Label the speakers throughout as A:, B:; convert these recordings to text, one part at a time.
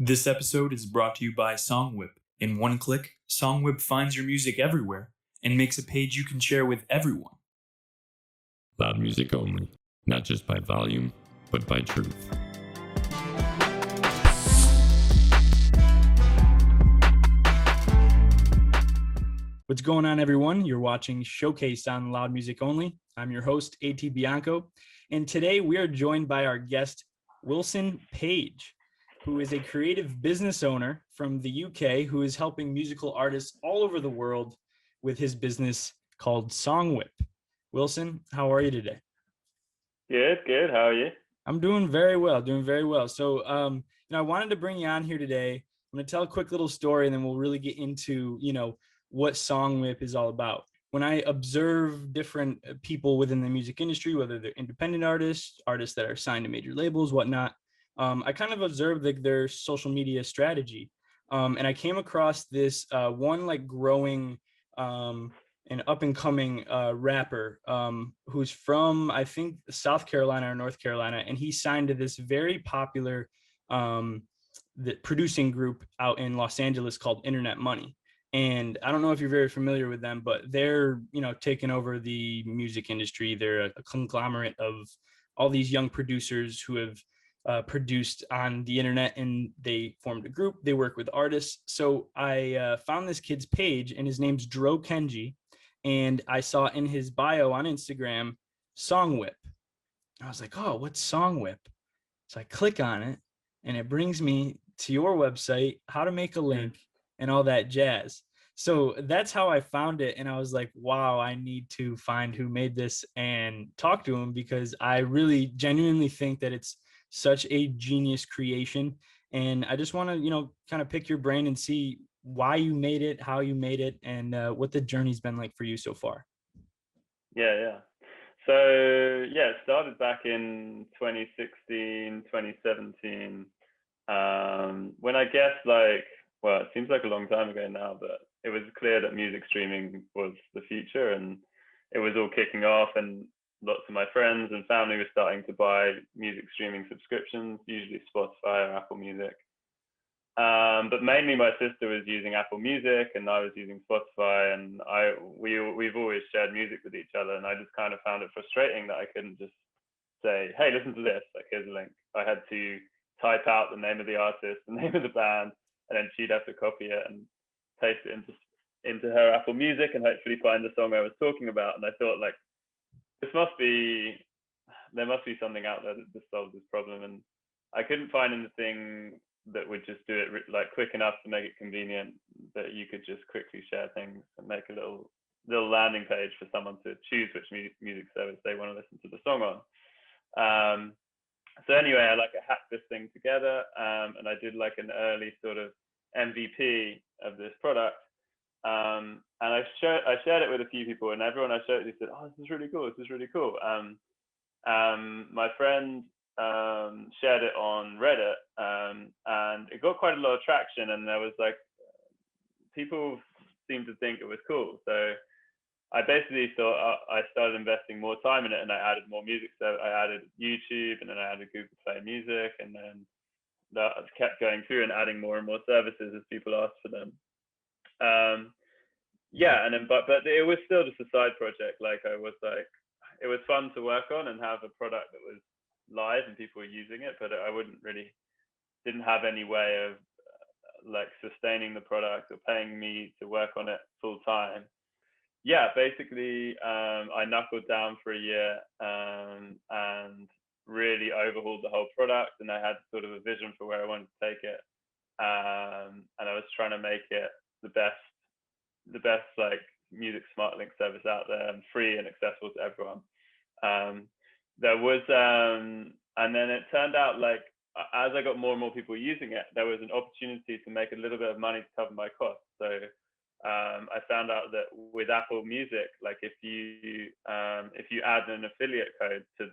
A: This episode is brought to you by Songwhip. In one click, Songwhip finds your music everywhere and makes a page you can share with everyone.
B: Loud music only, not just by volume, but by truth.
C: What's going on, everyone? You're watching Showcase on Loud Music Only. I'm your host, A.T Bianco, and today we are joined by our guest, Wilson Page, who is a creative business owner from the UK who is helping musical artists all over the world with his business called Songwhip. Wilson, how are you today?
D: Good. How are you?
C: I'm doing very well. So, I wanted to bring you on here today. I'm going to tell a quick little story, and then we'll really get into, what Songwhip is all about. When I observe different people within the music industry, whether they're independent artists that are signed to major labels, whatnot, I kind of observed their social media strategy. And I came across this one growing an up and coming rapper who's from, I think, South Carolina or North Carolina. And he signed to this very popular the producing group out in Los Angeles called Internet Money. And I don't know if you're very familiar with them, but they're, taking over the music industry. They're a conglomerate of all these young producers who have produced on the internet, and they formed a group. They work with artists. So I found this kid's page, and his name's Dro Kenji. And I saw in his bio on Instagram, Songwhip. I was like, oh, what's Songwhip? So I click on it, and it brings me to your website, how to make a link, and all that jazz. So that's how I found it. And I was like, wow, I need to find who made this and talk to him, because I really genuinely think that it's such a genius creation. And I just want to, kind of pick your brain and see why you made it, how you made it, and what the journey's been like for you so far.
D: Yeah. So, it started back in 2016, 2017. When I guess it seems like a long time ago now, but it was clear that music streaming was the future, and it was all kicking off, and lots of my friends and family were starting to buy music streaming subscriptions, usually Spotify or Apple Music. But mainly my sister was using Apple Music and I was using Spotify, and we've always shared music with each other, and I just kind of found it frustrating that I couldn't just say, hey, listen to this, like, here's a link. I had to type out the name of the artist, the name of the band, and then she'd have to copy it and paste it into her Apple Music and hopefully find the song I was talking about. And I thought, like, there must be something out there that just solves this problem. And I couldn't find anything that would just do it like quick enough to make it convenient, that you could just quickly share things and make a little landing page for someone to choose which music service they want to listen to the song on. So anyway, I hacked this thing together, and I did like an early sort of MVP of this product. And I shared it with a few people, and everyone I showed it, they said, oh, this is really cool. My friend shared it on Reddit, and it got quite a lot of traction, and there was people seemed to think it was cool. So I basically thought I started investing more time in it, and I added more music. So I added YouTube, and then I added Google Play Music, and then that kept going through and adding more and more services as people asked for them. And then but it was still just a side project. It was fun to work on and have a product that was live and people were using it, but I didn't have any way of sustaining the product or paying me to work on it full time. Basically, I knuckled down for a year and really overhauled the whole product, and I had sort of a vision for where I wanted to take it, and I was trying to make it the best music smart link service out there, and free and accessible to everyone. There was and then it turned out, as I got more and more people using it, there was an opportunity to make a little bit of money to cover my costs. So I found out that with Apple Music, if you add an affiliate code to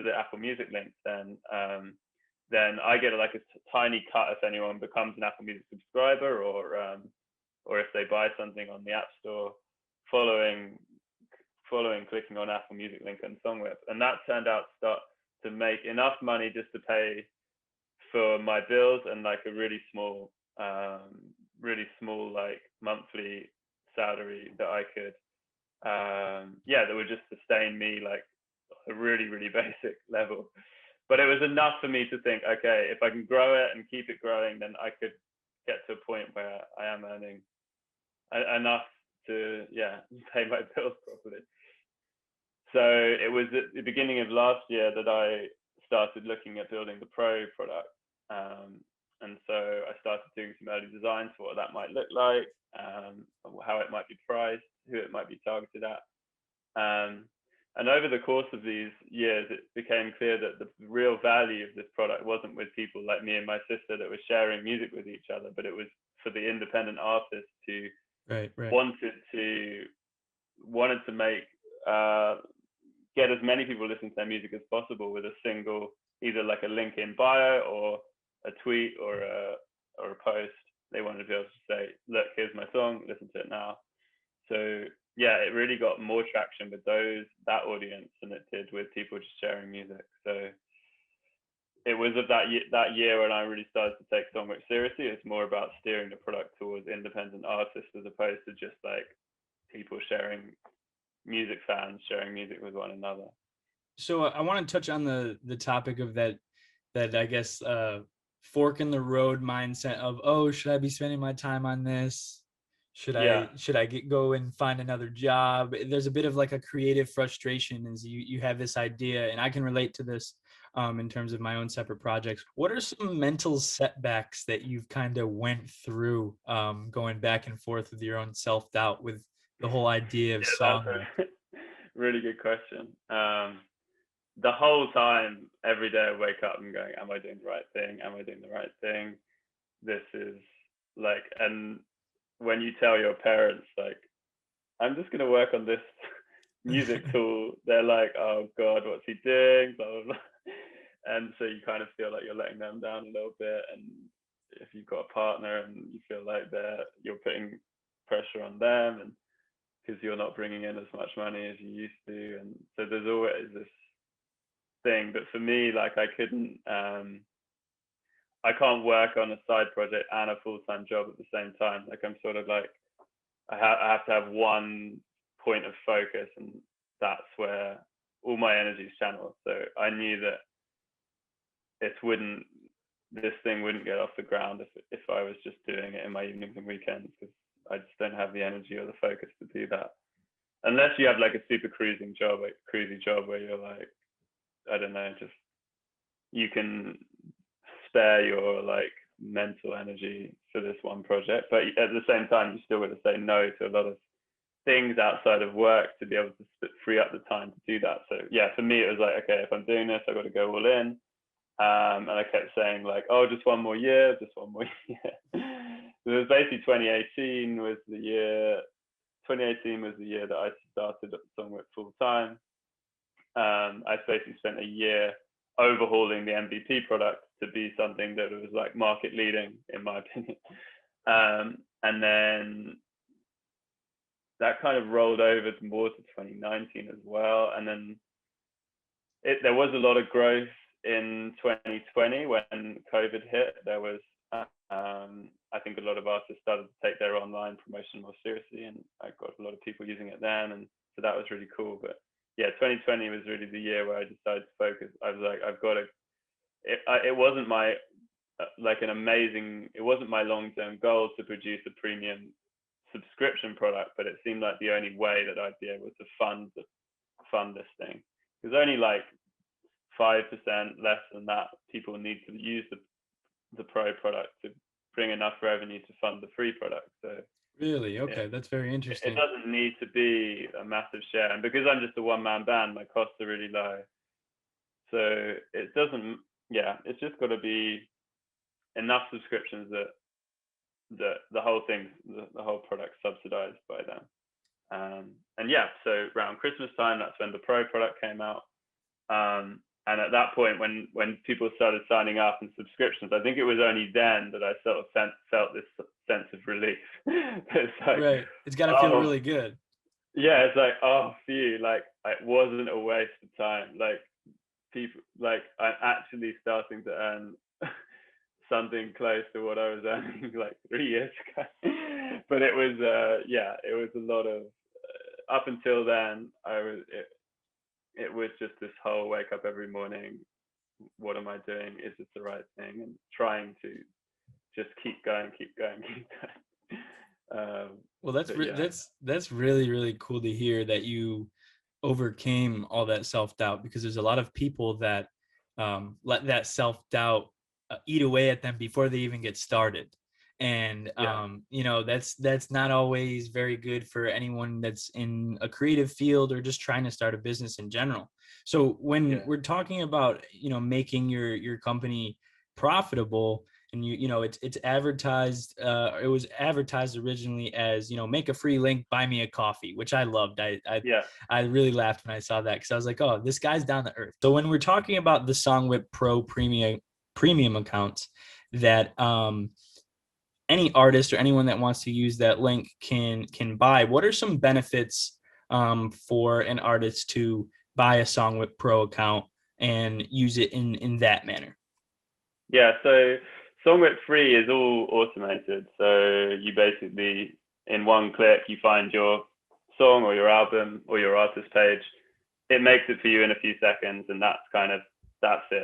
D: the Apple Music link, then I get a tiny cut if anyone becomes an Apple Music subscriber, or if they buy something on the App Store following clicking on Apple Music link and Songwhip. And that turned out to make enough money just to pay for my bills and like a really small like monthly salary that I could that would just sustain me like a really, really basic level. But it was enough for me to think, okay, if I can grow it and keep it growing, then I could get to a point where I am earning enough to pay my bills properly. So it was at the beginning of last year that I started looking at building the Pro product. And so I started doing some early designs for what that might look like, how it might be priced, who it might be targeted at. And over the course of these years, it became clear that the real value of this product wasn't with people like me and my sister that were sharing music with each other, but it was for the independent artists who wanted to make get as many people listening to their music as possible with a single, either like a link in bio or a tweet or a post. They wanted to be able to say, look, here's my song, listen to it now. So yeah, it really got more traction with that audience than it did with people just sharing music. So it was of that year when I really started to take Songwhip seriously. It's more about steering the product towards independent artists as opposed to just like people sharing music, fans sharing music with one another.
C: So I want to touch on the topic of that I guess fork in the road mindset of, oh, should I be spending my time on this? Should I go and find another job? There's a bit of like a creative frustration as you have this idea, and I can relate to this in terms of my own separate projects. What are some mental setbacks that you've kind of went through going back and forth with your own self-doubt with the whole idea of Songwhip?
D: Really good question. The whole time, every day I wake up and going, am I doing the right thing? Am I doing the right thing? This is like, and when you tell your parents, like, I'm just going to work on this music tool, they're like, oh God, what's he doing? Blah, blah, blah. And so you kind of feel like you're letting them down a little bit. And if you've got a partner and you feel like you're putting pressure on them, and because you're not bringing in as much money as you used to. And so there's always this thing. But for me, like I can't work on a side project and a full-time job at the same time. Like I'm sort of like, I have to have one point of focus, and that's where all my energy is channeled. So I knew that this thing wouldn't get off the ground if I was just doing it in my evenings and weekends, because I just don't have the energy or the focus to do that. Unless you have like a super cruisy job where you're like, I don't know, just you can spare your like mental energy for this one project, but at the same time you still got to say no to a lot of things outside of work to be able to free up the time to do that. So yeah, for me it was like, okay, if I'm doing this, I've got to go all in. And I kept saying like, oh, just one more year. So it was basically 2018 was the year that I started at Songwhip full time. I basically spent a year overhauling the MVP product to be something that was like market leading, in my opinion. And then that kind of rolled over more to 2019 as well. And then there was a lot of growth in 2020 when COVID hit. There was, I think a lot of artists started to take their online promotion more seriously, and I got a lot of people using it then. And so that was really cool. But yeah, 2020 was really the year where I decided to focus. I was like, I've got to, it wasn't my, it wasn't my long-term goal to produce a premium subscription product, but it seemed like the only way that I'd be able to fund this thing. Because only like 5% less than that people need to use the Pro product to bring enough revenue to fund the free product. So
C: really, okay, that's very interesting.
D: It doesn't need to be a massive share, and because I'm just a one-man band, my costs are really low. So it doesn't, it's just got to be enough subscriptions that the whole thing, the whole product subsidized by them. And yeah, so around Christmas time, that's when the Pro product came out. And at that point, when people started signing up and subscriptions, I think it was only then that I sort of felt this sense of relief. It's like,
C: right, it's got to feel really good.
D: Yeah, it's like, oh, phew, like it wasn't a waste of time. Like people, like I'm actually starting to earn something close to what I was earning like 3 years ago. But it was it was a lot of up until then. It was just this whole wake up every morning. What am I doing? Is this the right thing? And trying to just keep going, keep going, keep going.
C: Well, that's really, really cool to hear that you overcame all that self-doubt, because there's a lot of people that let that self-doubt eat away at them before they even get started. And you know, that's not always very good for anyone that's in a creative field or just trying to start a business in general. So when we're talking about, you know, making your company profitable, and you know, it's advertised, it was advertised originally as, you know, make a free link, buy me a coffee, which I loved. I really laughed when I saw that, because I was like, oh, this guy's down to earth. So when we're talking about the Songwhip Pro premium accounts that any artist or anyone that wants to use that link can buy, what are some benefits for an artist to buy a Songwhip Pro account and use it in that manner?
D: Yeah, so Songwhip Free is all automated. So you basically, in one click, you find your song or your album or your artist page. It makes it for you in a few seconds, and that's it.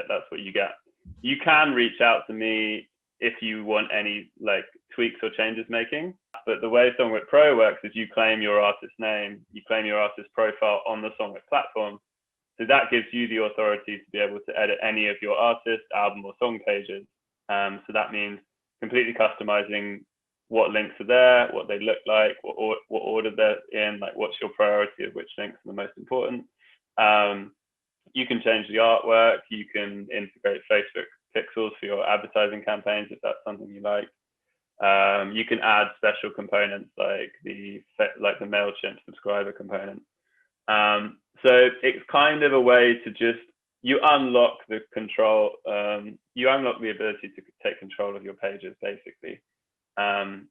D: That's what you get. You can reach out to me if you want any like tweaks or changes making. But the way Songwhip Pro works is you claim your artist name, you claim your artist profile on the Songwhip platform. So that gives you the authority to be able to edit any of your artist, album, or song pages. So that means completely customizing what links are there, what they look like, what order they're in, like what's your priority of which links are the most important. You can change the artwork. You can integrate Facebook pixels for your advertising campaigns if that's something you like. You can add special components like the MailChimp subscriber component. So it's kind of a way to just, you unlock the control, you unlock the ability to take control of your pages basically.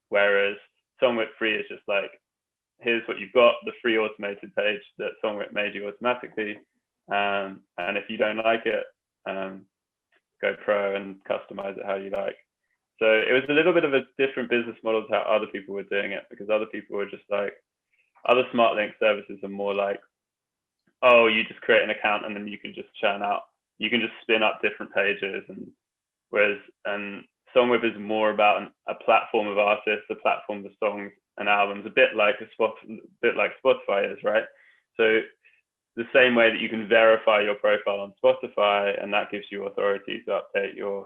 D: Whereas Songwhip Free is just like, here's what you've got, the free automated page that Songwhip made you automatically. And if you don't like it, go pro and customize it how you like. So it was a little bit of a different business model to how other people were doing it, because other people were just like, other smart link services are more like, oh, you just create an account and then you can just churn out, you can just spin up different pages. And Songwhip is more about a platform of artists, a platform of songs and albums, a bit like Spotify is, right? So the same way that you can verify your profile on Spotify, and that gives you authority to update your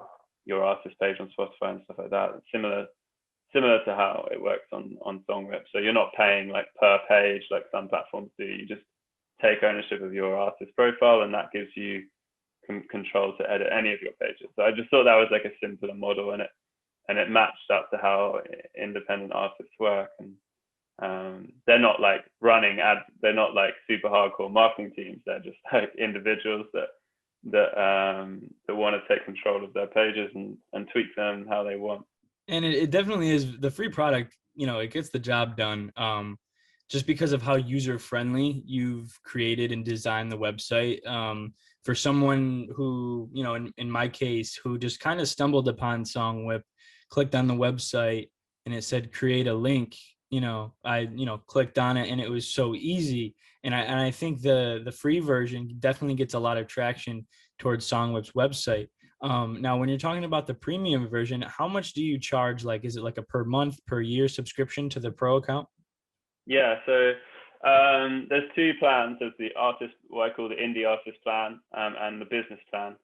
D: artist page on Spotify and stuff like that. It's similar to how it works on Songwhip. So you're not paying like per page like some platforms do. You just take ownership of your artist profile, and that gives you control to edit any of your pages. So I just thought that was like a simpler model, and it matched up to how independent artists work. And they're not like running ads, they're not like super hardcore marketing teams. They're just like individuals that want to take control of their pages and tweak them how they want.
C: And it definitely is the free product, you know, it gets the job done. Just because of how user friendly you've created and designed the website. For someone who, you know, in my case, who just kind of stumbled upon Songwhip, clicked on the website and it said create a link, I clicked on it and it was so easy. And I think the free version definitely gets a lot of traction towards Songwhip's website. Now, when you're talking about the premium version, how much do you charge? Like, is it like a per month, per year subscription to the pro account?
D: Yeah, so there's two plans. There's the artist, what I call the indie artist plan, and the business plan.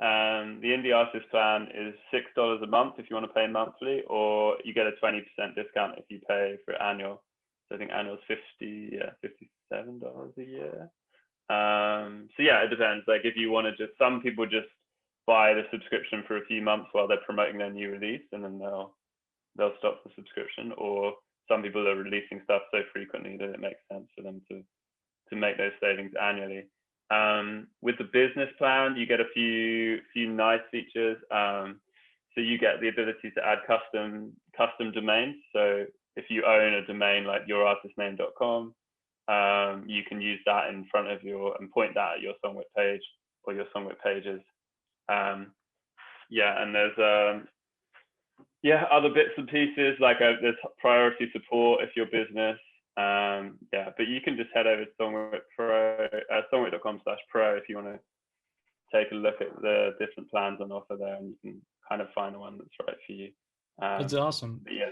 D: The indie artist plan is $6 a month if you want to pay monthly, or you get a 20% discount if you pay for annual. So I think annual is $57 a year. So yeah, it depends. Like if you want to some people just buy the subscription for a few months while they're promoting their new release, and then they'll stop the subscription. Or some people are releasing stuff so frequently that it makes sense for them to make those savings annually. With the business plan, you get a few nice features. So you get the ability to add custom domains. So if you own a domain like yourartistname.com, you can use that in front of and point that at your Songwhip page or your Songwhip pages. And there's Yeah, other bits and pieces like there's priority support if your business. Yeah, but you can just head over to Songwhip Pro, songwhip.com/pro if you want to take a look at the different plans on offer there, and you can kind of find the one that's right for you.
C: That's awesome.
D: Yeah.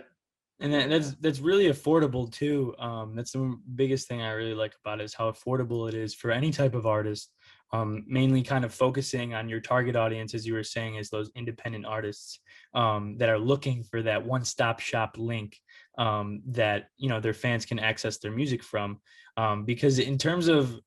C: And that's really affordable too. That's the biggest thing I really like about it, is how affordable it is for any type of artist. Mainly kind of focusing on your target audience, as you were saying, is those independent artists that are looking for that one-stop shop link that their fans can access their music from. Because in terms of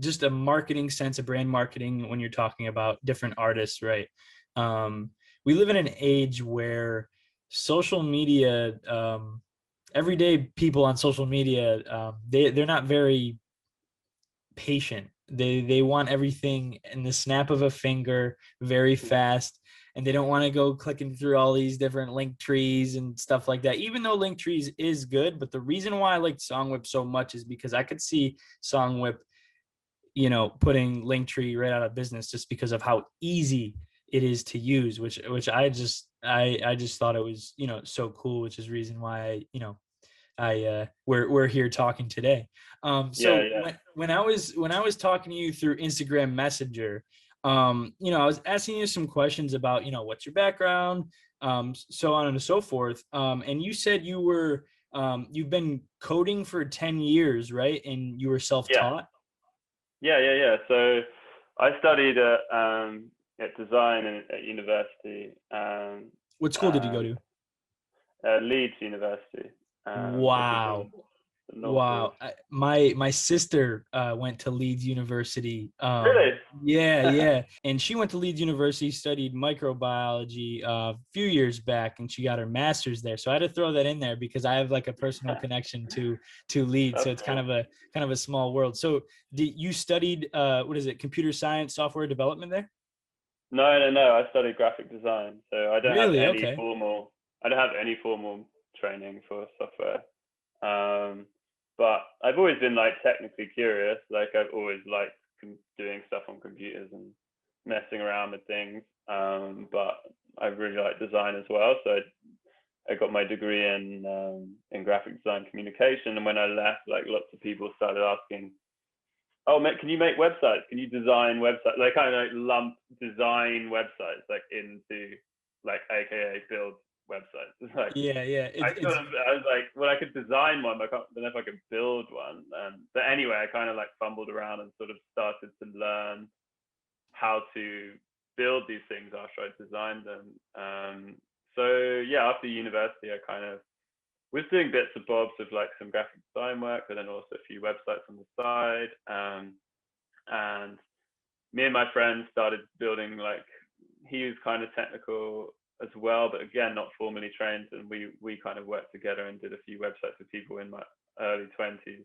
C: just a marketing sense, of brand marketing, when you're talking about different artists, right? We live in an age where social media, everyday people on social media, they're not very patient. They want everything in the snap of a finger, very fast, and they don't want to go clicking through all these different link trees and stuff like that. Even though link trees is good, but the reason why I liked Songwhip so much is because I could see Songwhip, putting Linktree right out of business just because of how easy it is to use, which I just thought it was, so cool, which is the reason why we're here talking today. So
D: Yeah.
C: when I was talking to you through Instagram Messenger, I was asking you some questions about, what's your background, so on and so forth. And you said you've been coding for 10 years, right? And you were self-taught.
D: Yeah. So I studied at design at university.
C: What school did you go to?
D: Leeds University, which is
C: Wow.
D: in the
C: Wow.
D: northwest.
C: My sister went to Leeds University.
D: Really?
C: Yeah. And she went to Leeds University, studied microbiology a few years back, and she got her master's there. So I had to throw that in there because I have like a personal connection to Leeds. So
D: That's
C: it's
D: cool.
C: kind of a small world. So you studied what is it, computer science, software development there?
D: No. I studied graphic design, so I don't have
C: Really?
D: any
C: Okay.
D: formal. I don't have any formal training for software. But I've always been like technically curious. Like I've always liked doing stuff on computers and messing around with things. But I really like design as well. So I got my degree in graphic design communication. And when I left, like lots of people started asking, "Oh, mate, can you make websites? Can you design websites?" They kind of like lump design websites like into like AKA build websites. It's like
C: Yeah.
D: I was like, well, I could design one, but I don't know if I could build one. But anyway, I kind of like fumbled around and sort of started to learn how to build these things after I designed them. So yeah, after university, I kind of was doing bits and bobs of like some graphic design work, but then also a few websites on the side. And me and my friend started building, like, he was kind of technical as well, but again, not formally trained. And we kind of worked together and did a few websites for people in my early 20s.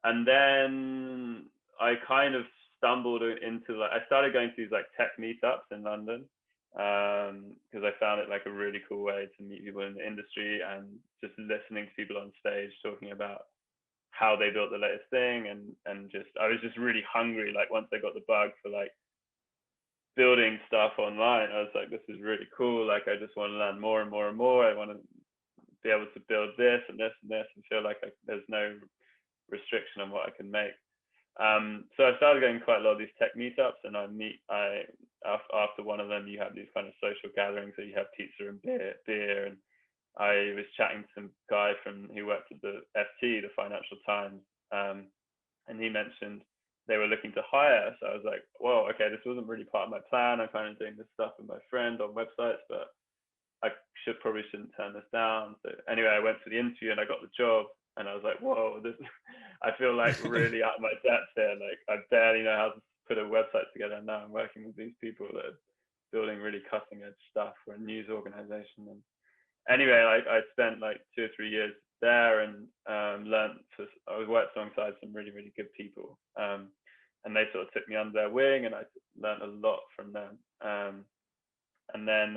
D: And then I kind of stumbled into, like, I started going to these like tech meetups in London, because I found it like a really cool way to meet people in the industry and just listening to people on stage talking about how they built the latest thing. And just, I was just really hungry. Like once I got the bug for like building stuff online, I was like, this is really cool. Like I just want to learn more and more and more. I want to be able to build this and this and this and feel like there's no restriction on what I can make. So I started going quite a lot of these tech meetups, and after one of them, you have these kind of social gatherings, so you have pizza and beer. And I was chatting to some guy who worked at the FT, the Financial Times, and he mentioned they were looking to hire. So I was like, whoa, okay, this wasn't really part of my plan. I'm kind of doing this stuff with my friend on websites, but I probably shouldn't turn this down. So anyway, I went for the interview and I got the job, and I was like, whoa, I feel like really out of my depth here. Like I barely know how to put a website together, and now I'm working with these people that are building really cutting edge stuff for a news organization. And anyway, like I spent like 2 or 3 years there, and I worked alongside some really, really good people. And they sort of took me under their wing, and I learned a lot from them. And then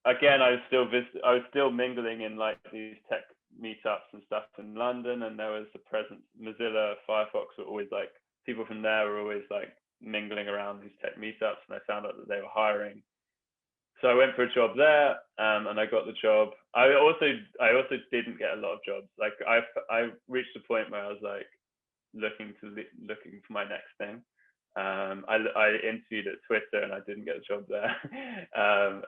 D: again, I was still mingling in like these tech meetups and stuff in London, and there was a presence. Mozilla, Firefox were always like, people from there were always like mingling around these tech meetups, and I found out that they were hiring so I went for a job there, and I got the job. I also didn't get a lot of jobs. Like I reached a point where I was like looking for my next thing. I interviewed at Twitter and I didn't get a job there.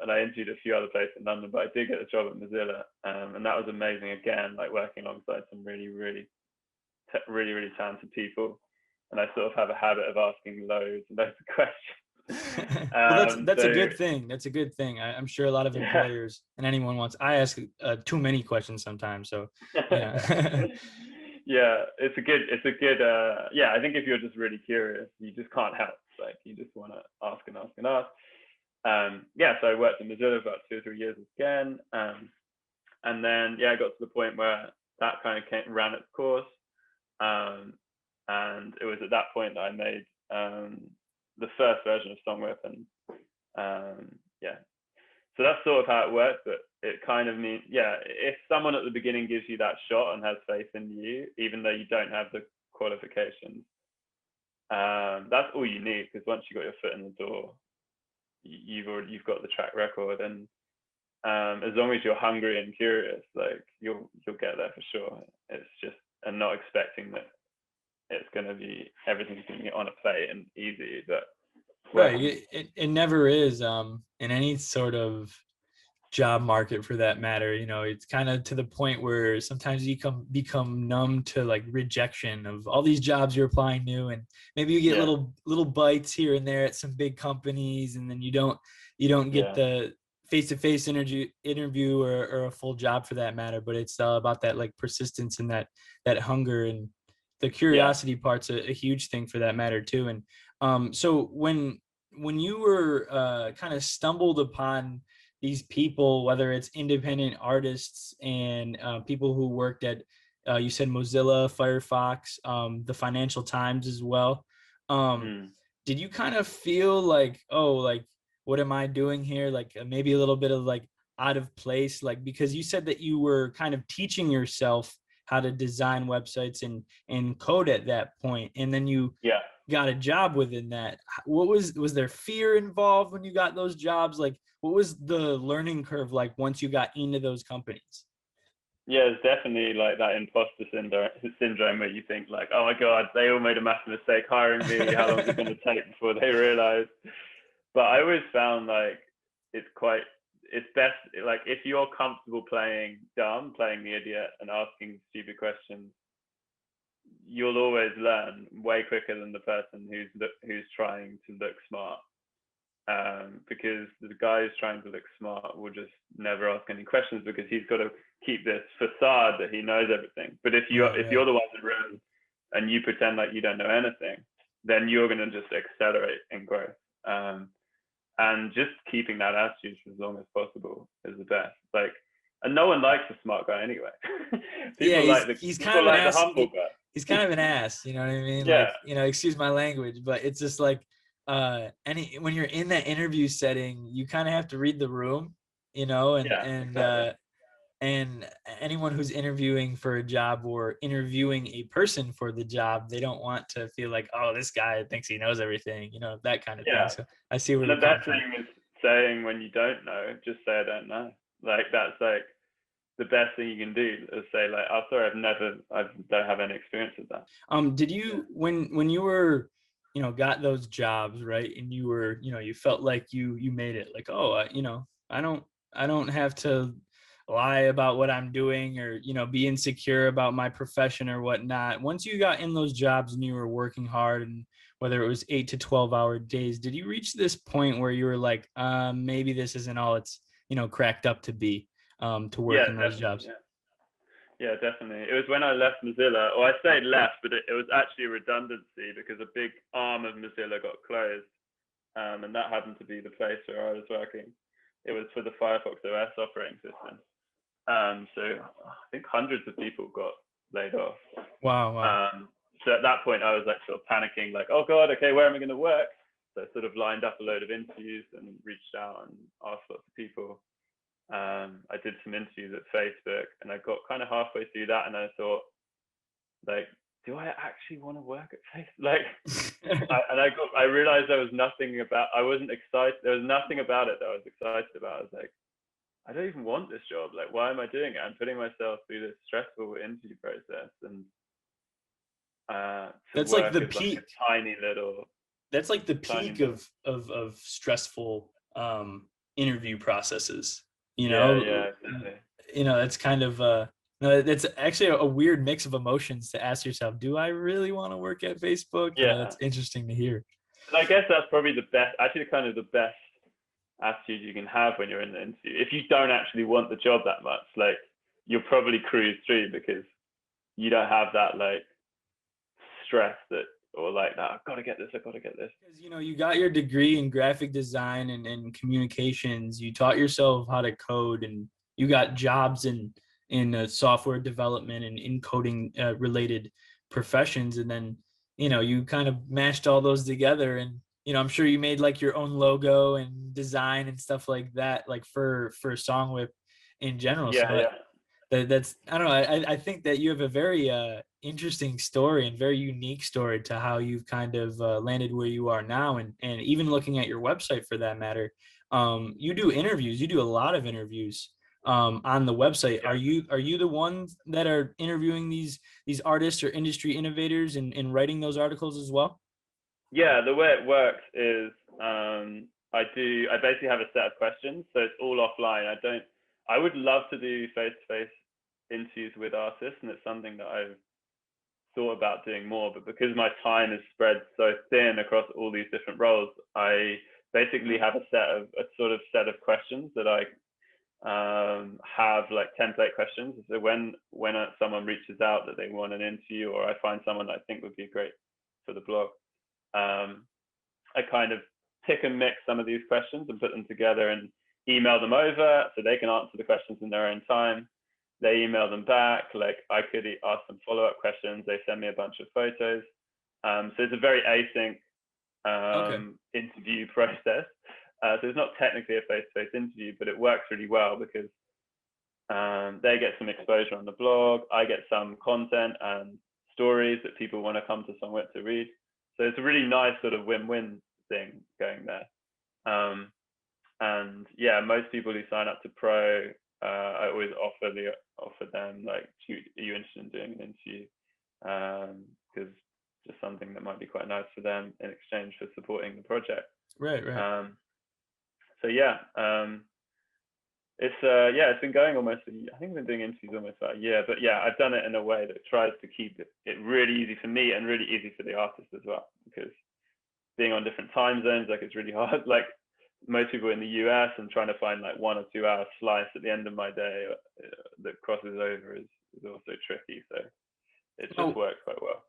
D: And I interviewed a few other places in London, but I did get a job at Mozilla, and that was amazing. Again, like working alongside some really talented people, and I sort of have a habit of asking loads and loads of questions.
C: Well, that's
D: so,
C: a good thing. That's a good thing. I'm sure a lot of employers and anyone wants. I ask too many questions sometimes. So yeah.
D: Yeah, it's a good. Yeah, I think if you're just really curious, you just can't help. Like you just want to ask and ask and ask. Yeah, so I worked in Mozilla for about 2 or 3 years again, and then I got to the point where that kind of ran its course, and it was at that point that I made the first version of Songwhip, and so that's sort of how it works. But it kind of means, if someone at the beginning gives you that shot and has faith in you, even though you don't have the qualifications, that's all you need, because once you've got your foot in the door, you've got the track record, and as long as you're hungry and curious, like you'll get there for sure. It's just, and not expecting that it's going to be, everything's going to be on a plate and easy, but
C: right, it never is in any sort of job market for that matter. It's kind of to the point where sometimes you become numb to like rejection of all these jobs you're applying to, and maybe you get little bites here and there at some big companies, and then you don't get the face-to-face interview or a full job for that matter. But it's about that like persistence and that hunger, and the curiosity part's a huge thing for that matter too. And so when you were kind of stumbled upon these people, whether it's independent artists and people who worked at, you said Mozilla, Firefox, the Financial Times as well. Did you kind of feel like, oh, like, what am I doing here? Like maybe a little bit of like out of place, like, because you said that you were kind of teaching yourself how to design websites and code at that point, and then you got a job within that. What was there fear involved when you got those jobs? Like, what was the learning curve like once you got into those companies?
D: Yeah, it's definitely like that imposter syndrome where you think like, oh my God, they all made a massive mistake hiring me. How long is it going to take before they realize? But I always found like it's best, like if you're comfortable playing dumb, playing the idiot and asking stupid questions, you'll always learn way quicker than the person who's trying to look smart. Because the guy who's trying to look smart will just never ask any questions, because he's got to keep this facade that he knows everything. But if you're the one in the room and you pretend like you don't know anything, then you're going to just accelerate in growth. And just keeping that attitude for as long as possible is the best. Like, and no one likes a smart guy anyway.
C: He's kind of an ass.
D: The humble guy.
C: He's kind of an ass, you know what I mean?
D: Yeah.
C: Like, excuse my language, but it's just like when you're in that interview setting, you kind of have to read the room, exactly. And anyone who's interviewing for a job or interviewing a person for the job, they don't want to feel like, oh, this guy thinks he knows everything, that kind of thing. So I see where
D: the best thing is saying when you don't know, just say I don't know. Like that's like the best thing you can do, is say like, oh, sorry, I don't have any experience with that.
C: Did you when you were got those jobs, right, and you were you felt like you made it, like, oh, I don't have to lie about what I'm doing or be insecure about my profession or whatnot. Once you got in those jobs and you were working hard, and whether it was 8 to 12-hour days, did you reach this point where you were like, maybe this isn't all it's cracked up to be, to work in those jobs?
D: Yeah, definitely. It was when I left Mozilla, or I stayed left, but it was actually a redundancy because a big arm of Mozilla got closed, and that happened to be the place where I was working. It was for the Firefox OS operating system. So I think hundreds of people got laid off.
C: Wow.
D: So at that point, I was like sort of panicking, like, oh God, okay, where am I going to work? So I sort of lined up a load of interviews and reached out and asked lots of people. I did some interviews at Facebook, and I got kind of halfway through that, and I thought, like, do I actually want to work at Facebook? Like, I realized there was nothing about, I wasn't excited. There was nothing about it that I was excited about. I was like, I don't even want this job. Like, why am I doing it? I'm putting myself through this stressful interview process, and to
C: That's like
D: work
C: the
D: as like
C: peak.
D: a tiny little.
C: That's like the peak of stressful interview processes. You
D: Yeah,
C: know,
D: yeah, exactly.
C: that's kind of no, that's actually a weird mix of emotions to ask yourself, do I really want to work at Facebook?
D: Yeah,
C: That's interesting to hear.
D: and I guess that's probably the best, actually, kind of the best attitude you can have when you're in the interview. If you don't actually want the job that much, like, you'll probably cruise through because you don't have that like stress that, or like that, I've got to get this, I've got to get this.
C: Because you got your degree in graphic design and communications. You taught yourself how to code, and you got jobs in software development and in coding related professions. And then you kind of mashed all those together, and I'm sure you made like your own logo and design and stuff like that, like for Songwhip in general.
D: Yeah,
C: So
D: yeah.
C: that's I don't know. I think that you have a very interesting story and very unique story to how you've kind of landed where you are now, and even looking at your website for that matter. You do interviews. You do a lot of interviews on the website.
D: Yeah.
C: Are you the ones that are interviewing these artists or industry innovators and writing those articles as well?
D: Yeah, the way it works is I basically have a set of questions, so it's all offline. I would love to do face-to-face interviews with artists, and it's something that I've thought about doing more, but because my time is spread so thin across all these different roles, I basically have a sort of set of questions that I have, like template questions. So when someone reaches out that they want an interview, or I find someone that I think would be great for the blog, I kind of pick and mix some of these questions and put them together and email them over so they can answer the questions in their own time. They email them back. Like, I could ask them follow-up questions. They send me a bunch of photos. So it's a very async interview process. So it's not technically a face-to-face interview, but it works really well because they get some exposure on the blog. I get some content and stories that people want to come to Songwhip to read. So it's a really nice sort of win-win thing going there. And yeah, most people who sign up to Pro, I always offer them like, are you interested in doing an interview? Because just something that might be quite nice for them in exchange for supporting the project.
C: Right.
D: So yeah, it's been going almost I think I've been doing interviews almost about a year, but yeah, I've done it in a way that tries to keep it really easy for me and really easy for the artist as well, because being on different time zones, like, it's really hard. Like, most people in the US, and trying to find like 1 or 2 hour slice at the end of my day that crosses over is also tricky. So it just works quite well.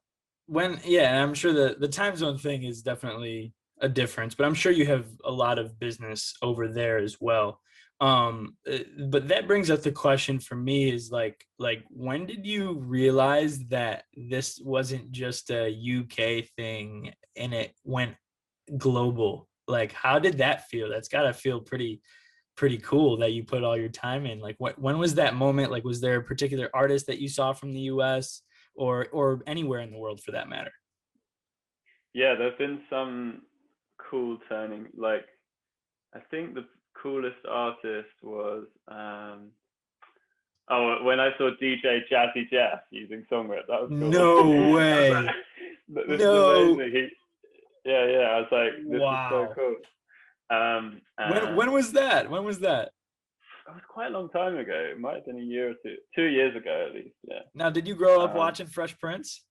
C: I'm sure the time zone thing is definitely a difference, but I'm sure you have a lot of business over there as well. But that brings up the question for me is like when did you realize that this wasn't just a UK thing and it went global? Like, how did that feel? That's got to feel pretty cool that you put all your time in. Like, when was that moment? Like, was there a particular artist that you saw from the US or anywhere in the world for that matter?
D: Yeah, there's been some cool turning. Like, I think the coolest artist was when I saw DJ Jazzy Jeff using Songwhip. That was cool.
C: No way.
D: This
C: No.
D: is amazing. I was like, this is so
C: Wow.
D: cool.
C: When was that? When was that?
D: It was quite a long time ago. It might have been a year or 2 years ago at least. Yeah.
C: Now, did you grow up watching Fresh Prince?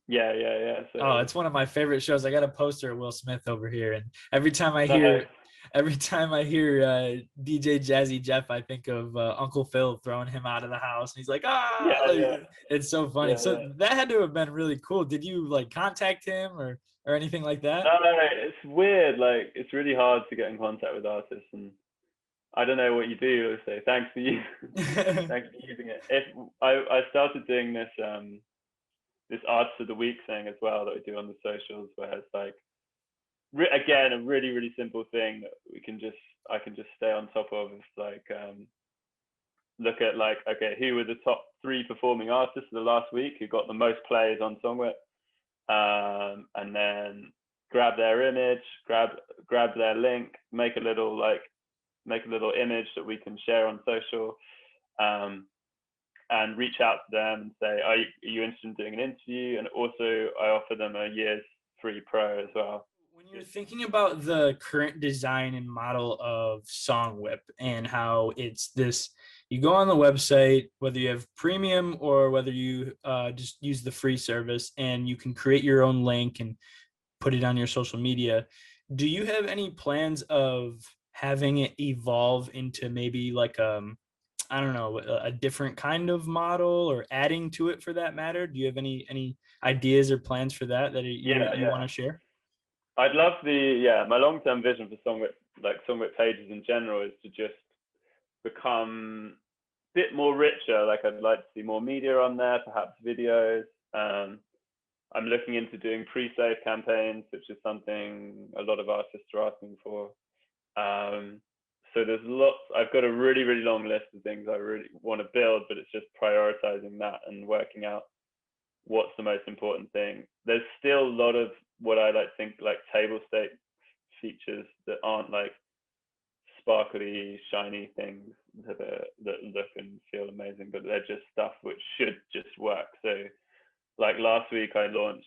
D: Yeah. So,
C: it's one of my favorite shows. I got a poster of Will Smith over here, and every time I hear DJ Jazzy Jeff, I think of Uncle Phil throwing him out of the house, and he's like, it's so funny. So that had to have been really cool. Did you like contact him or anything like that?
D: No, it's weird. Like, it's really hard to get in contact with artists, and I don't know what you do. Say thanks for using it. If I started doing this this Artist of the Week thing as well that we do on the socials, where it's like, again, a really, really simple thing that I can just stay on top of. It's like look at like, okay, who were the top 3 performing artists of the last week who got the most plays on Songwhip, and then grab their image, grab their link, make a little image that we can share on social, and reach out to them and say, are you interested in doing an interview? And also I offer them a year's free pro as well.
C: When you're thinking about the current design and model of Songwhip and how it's this, you go on the website, whether you have premium or whether you just use the free service, and you can create your own link and put it on your social media. Do you have any plans of having it evolve into maybe like I don't know, a different kind of model, or adding to it for that matter? Do you have any ideas or plans for that you want to share?
D: I'd love my long-term vision for Songwhip pages in general is to just become a bit more richer. Like I'd like to see more media on there, perhaps videos. I'm looking into doing pre-save campaigns, which is something a lot of artists are asking for. So there's lots. I've got a really, really long list of things I really want to build, but it's just prioritizing that and working out what's the most important thing. There's still a lot of what I think like table stakes features that aren't like sparkly, shiny things that look and feel amazing, but they're just stuff which should just work. So like last week I launched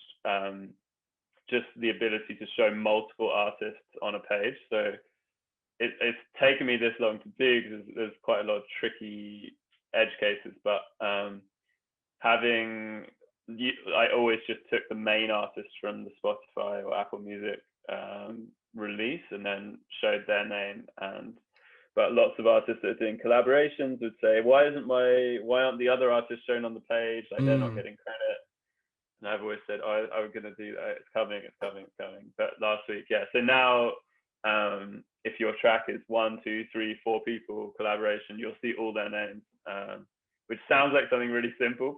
D: just the ability to show multiple artists on a page. So it's taken me this long to do because there's quite a lot of tricky edge cases, but I always just took the main artist from the Spotify or Apple Music release and then showed their name. But lots of artists that are doing collaborations would say, why aren't the other artists shown on the page? Like they're not getting credit. And I've always said, oh, I was going to do that. It's coming. But last week, yeah. So now, if your track is 1, 2, 3, 4 people collaboration, you'll see all their names, which sounds like something really simple,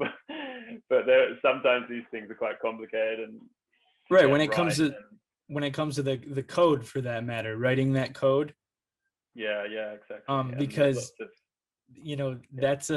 D: but sometimes these things are quite complicated. And
C: right, when it comes to the code, for that matter, writing that code.
D: Yeah, exactly.
C: Because that's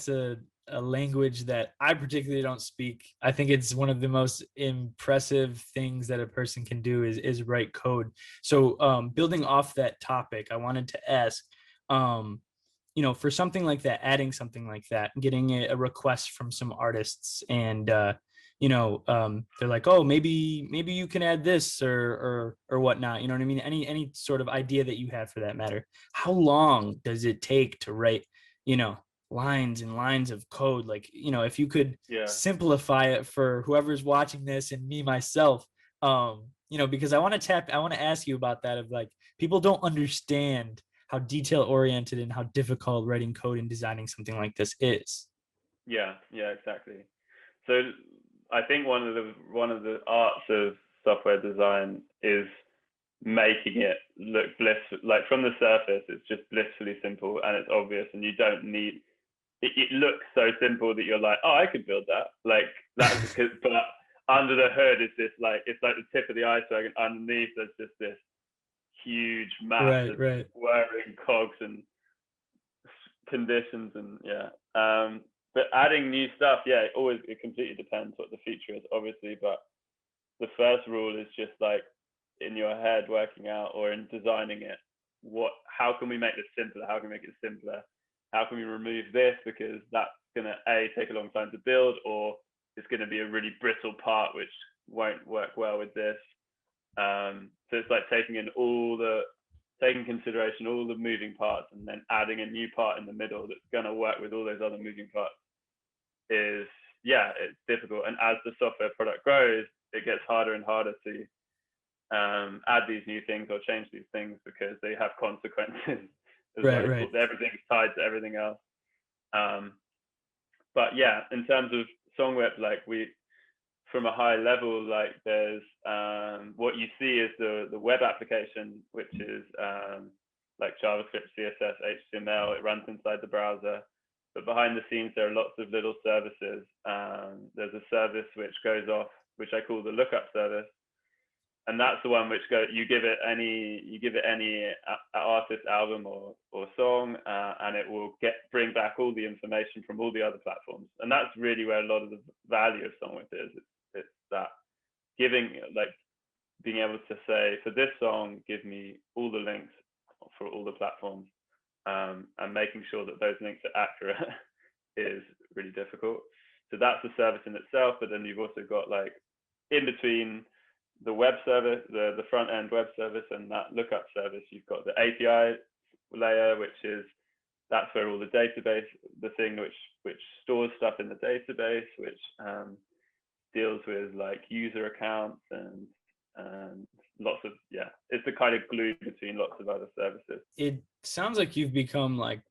C: a language that I particularly don't speak. I think it's one of the most impressive things that a person can do is write code. So building off that topic, I wanted to ask, for something like that, adding something like that, getting a request from some artists, and they're like, oh, maybe you can add this or whatnot. You know what I mean? Any sort of idea that you have for that matter. How long does it take to write, lines and lines of code? Like, if you could simplify it for whoever's watching this and me myself, because I want to ask you about that, of like, people don't understand how detail oriented and how difficult writing code and designing something like this is.
D: Yeah, exactly. So I think one of the arts of software design is making it look blissful. Like from the surface, it's just blissfully simple and it's obvious, and you don't need it. It looks so simple that you're like, oh, I could build that. Like that's because, but under the hood is this it's like the tip of the iceberg, and underneath there's just this huge mass of whirring cogs and conditions, and but adding new stuff, it completely depends what the feature is, obviously. But the first rule is just like in your head working out, or in designing it, how can we make this simpler? How can we make it simpler? How can we remove this, because that's gonna take a long time to build, or it's gonna be a really brittle part which won't work well with this. So it's like taking consideration all the moving parts, and then adding a new part in the middle that's gonna work with all those other moving parts. It's difficult, and as the software product grows, it gets harder and harder to add these new things or change these things, because they have consequences. Everything's tied to everything else. But yeah, in terms of Songwhip, like from a high level, like there's what you see is the web application, which is like JavaScript, CSS, HTML. It runs inside the browser, but behind the scenes there are lots of little services. There's a service which goes off, which I call the lookup service, and that's the one which you give it any artist, album, or song, and it will bring back all the information from all the other platforms. And that's really where a lot of the value of Songwhip is. It's that giving, like, being able to say, for this song, give me all the links for all the platforms, and making sure that those links are accurate is really difficult. So that's the service in itself. But then you've also got, like, in between the web service, the front end web service, and that lookup service, you've got the API layer, that's where all the database, the thing which stores stuff in the database, which deals with, like, user accounts and lots of, it's the kind of glue between lots of other services.
C: It sounds like you've become, like,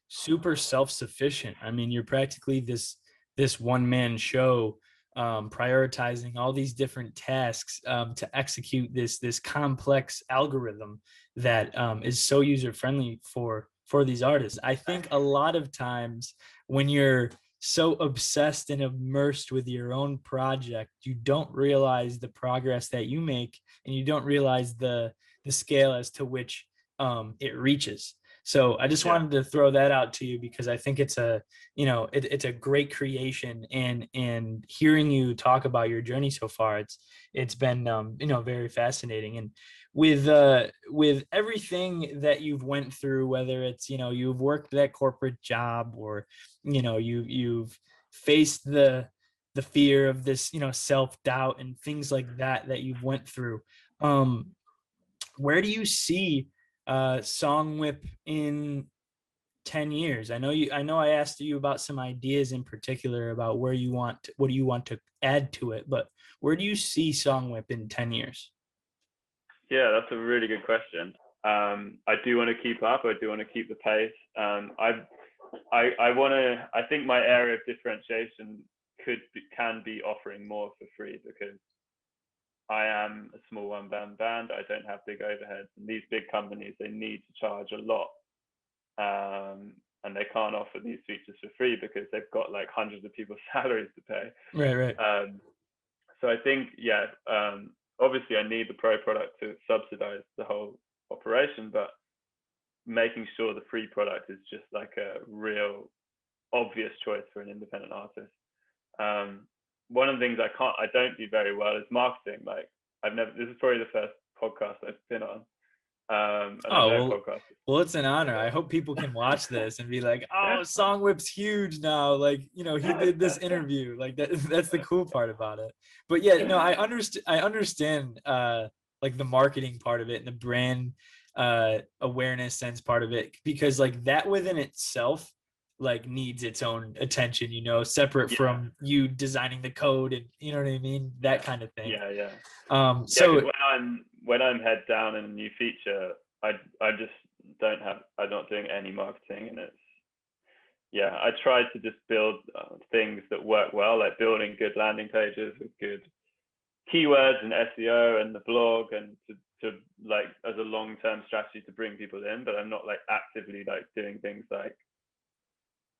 C: super self-sufficient. I mean, you're practically this one-man show, prioritizing all these different tasks to execute this complex algorithm that is so user-friendly for these artists. I think a lot of times when you're so obsessed and immersed with your own project, you don't realize the progress that you make, and you don't realize the scale as to which it reaches. So I just wanted to throw that out to you, because I think it's it's a great creation, and hearing you talk about your journey so far, it's been very fascinating. And with everything that you've went through, whether it's you've worked that corporate job, or you've faced the fear of this self-doubt and things like that you've went through, where do you see Songwhip in 10 years? I know I asked you about some ideas in particular about what do you want to add to it, but where do you see Songwhip in 10 years?
D: Yeah, that's a really good question. I do want to keep up. I do want to keep the pace. I think my area of differentiation can be offering more for free, because I am a small one-man band. I don't have big overheads, and these big companies, they need to charge a lot, and they can't offer these features for free because they've got, like, hundreds of people's salaries to pay.
C: Right.
D: So I think, obviously I need the pro product to subsidize the whole operation, but making sure the free product is just like a real obvious choice for an independent artist. One of the things I don't do very well is marketing. Like, this is probably the first podcast I've been on.
C: Well, it's an honor. I hope people can watch this and be like, oh, Songwhip's huge now. Like, he did this interview. Like, that's the cool part about it. But I understand like the marketing part of it and the brand awareness sense part of it, because, like, that within itself, like, needs its own attention, separate from you designing the code and you know what I mean, that kind of thing.
D: So when I'm head down in a new feature, I just I'm not doing any marketing, and I try to just build things that work well, like building good landing pages with good keywords and SEO and the blog, and to like, as a long-term strategy to bring people in. But I'm not, like, actively, like, doing things like,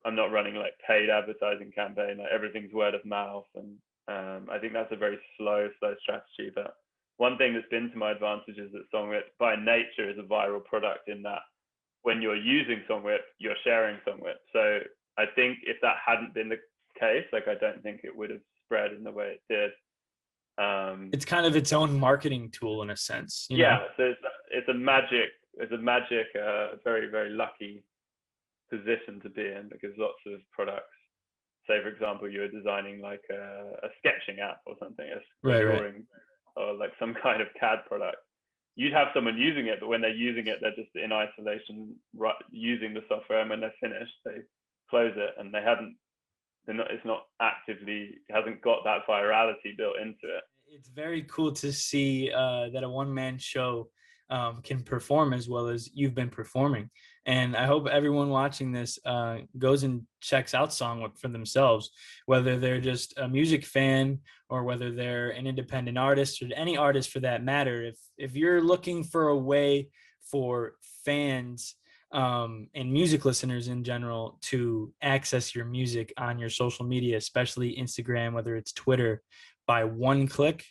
D: I'm not running, like, paid advertising campaign. Like, everything's word of mouth, and I think that's a very slow strategy. But one thing that's been to my advantage is that Songwhip by nature is a viral product, in that when you're using Songwhip, you're sharing Songwhip. So I think if that hadn't been the case, like, I don't think it would have spread in the way it did.
C: It's kind of its own marketing tool in a sense.
D: So it's a magic, very, very lucky position to be in, because lots of products, say for example you're designing like a sketching app or something, drawing, or like some kind of CAD product, you'd have someone using it, but when they're using it, they're just in isolation, using the software, and when they're finished, they close it, and it hasn't got that virality built into it.
C: It's very cool to see that a one-man show can perform as well as you've been performing. And I hope everyone watching this goes and checks out Songwhip for themselves, whether they're just a music fan or whether they're an independent artist, or any artist for that matter. If you're looking for a way for fans and music listeners in general to access your music on your social media, especially Instagram, whether it's Twitter, by one click,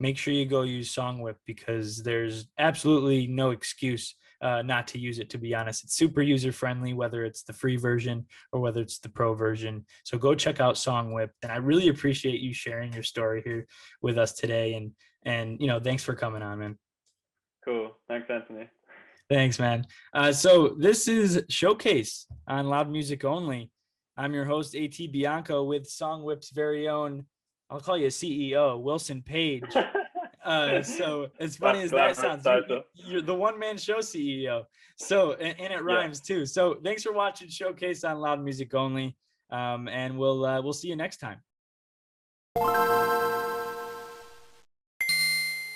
C: make sure you go use Songwhip, because there's absolutely no excuse not to use it. To be honest, it's super user friendly, whether it's the free version or whether it's the pro version. So go check out Songwhip. And I really appreciate you sharing your story here with us today. And thanks for coming on, man.
D: Cool. Thanks, Anthony.
C: Thanks, man. So this is Showcase on Loud Music Only. I'm your host, A.T Bianco, with Songwhip's very own, I'll call you a CEO, Wilson Page. So as funny as that sounds, you're the one-man show CEO. So, and it rhymes too. So thanks for watching Showcase on Loud Music Only. And we'll see you next time.